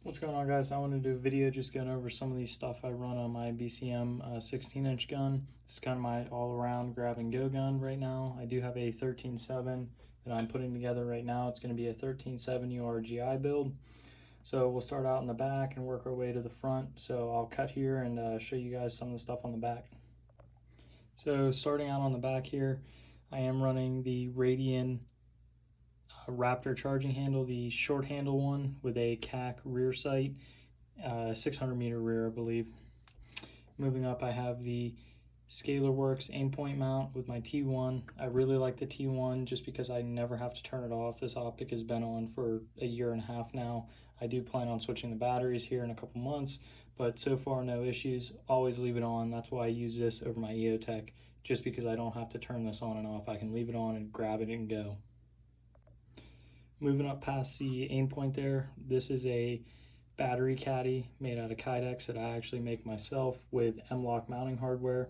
What's going on, guys? I want to do a video just going over some of these stuff I run on my BCM 16-inch gun. This is kind of my all-around grab-and-go gun right now. I do have a 13.7 that I'm putting together right now. It's going to be a 13.7 URGI build. So we'll start out in the back and work our way to the front. So I'll cut here and show you guys some of the stuff on the back. So starting out on the back here, I am running the Radian Raptor charging handle, the short handle one with a CAC rear sight, 600 meter rear, I believe. Moving up, I have the ScalarWorks aimpoint mount with my T1. I really like the T1 just because I never have to turn it off. This optic has been on for a year and a half now. I do plan on switching the batteries here in a couple months, but so far no issues. Always leave it on. That's why I use this over my EOTech, just because I don't have to turn this on and off. I can leave it on and grab it and go. Moving up past the aim point there, this is a battery caddy made out of Kydex that I actually make myself with M-LOK mounting hardware.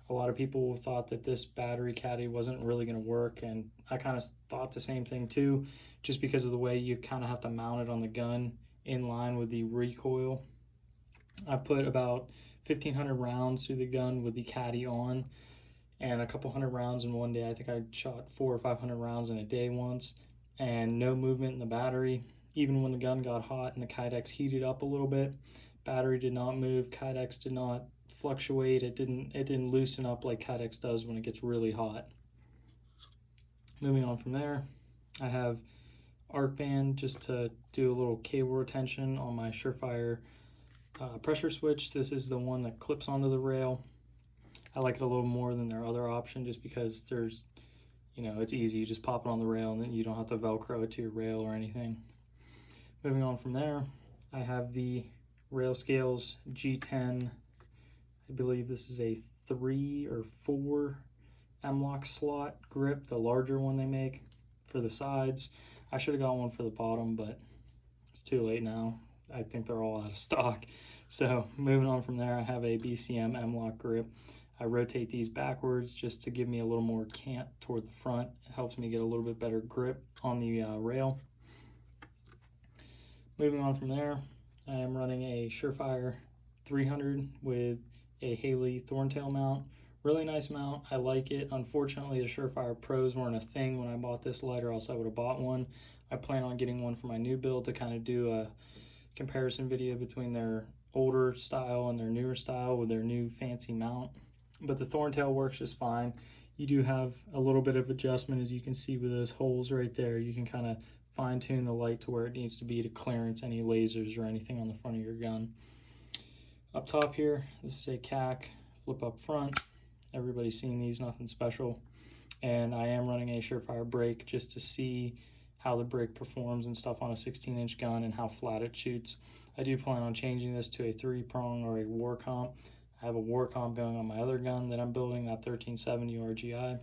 A lot of people thought that this battery caddy wasn't really going to work, and I kind of thought the same thing too, just because of the way you kind of have to mount it on the gun in line with the recoil. I put about 1,500 rounds through the gun with the caddy on, and a couple hundred rounds in one day. I think I shot 400 or 500 rounds in a day once. And no movement in the battery. Even when the gun got hot and the Kydex heated up a little bit, battery did not move, Kydex did not fluctuate, it didn't loosen up like Kydex does when it gets really hot. Moving on from there, I have arc band just to do a little cable retention on my Surefire pressure switch. This is the one that clips onto the rail. I like it a little more than their other option just because there's, it's easy. You just pop it on the rail and then you don't have to Velcro it to your rail or anything. Moving on from there, I have the Rail Scales G10. I believe this is a 3 or 4 M-LOK slot grip, the larger one they make for the sides. I should have got one for the bottom, but it's too late now. I think they're all out of stock. So moving on from there, I have a BCM M-LOK grip. I rotate these backwards just to give me a little more cant toward the front. It helps me get a little bit better grip on the rail. Moving on from there, I am running a Surefire 300 with a Haley Thorntail mount. Really nice mount. I like it. Unfortunately, the Surefire Pros weren't a thing when I bought this light, or else I would have bought one. I plan on getting one for my new build to kind of do a comparison video between their older style and their newer style with their new fancy mount. But the Thorntail works just fine. You do have a little bit of adjustment, as you can see with those holes right there. You can kind of fine tune the light to where it needs to be to clearance any lasers or anything on the front of your gun. Up top here, this is a CAC flip up front. Everybody's seen these, nothing special. And I am running a Surefire brake just to see how the brake performs and stuff on a 16-inch gun and how flat it shoots. I do plan on changing this to a 3-prong or a war comp. I have a war comp going on my other gun that I'm building, that 13.7 URGI.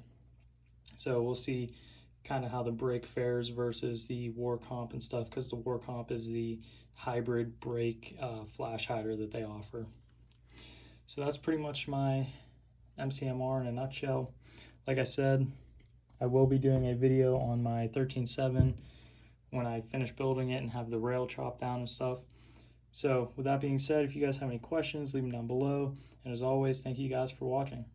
So we'll see kind of how the brake fares versus the war comp and stuff, because the war comp is the hybrid brake flash hider that they offer. So that's pretty much my MCMR in a nutshell. Like I said, I will be doing a video on my 13.7 when I finish building it and have the rail chopped down and stuff. So with that being said, if you guys have any questions, leave them down below. And as always, thank you guys for watching.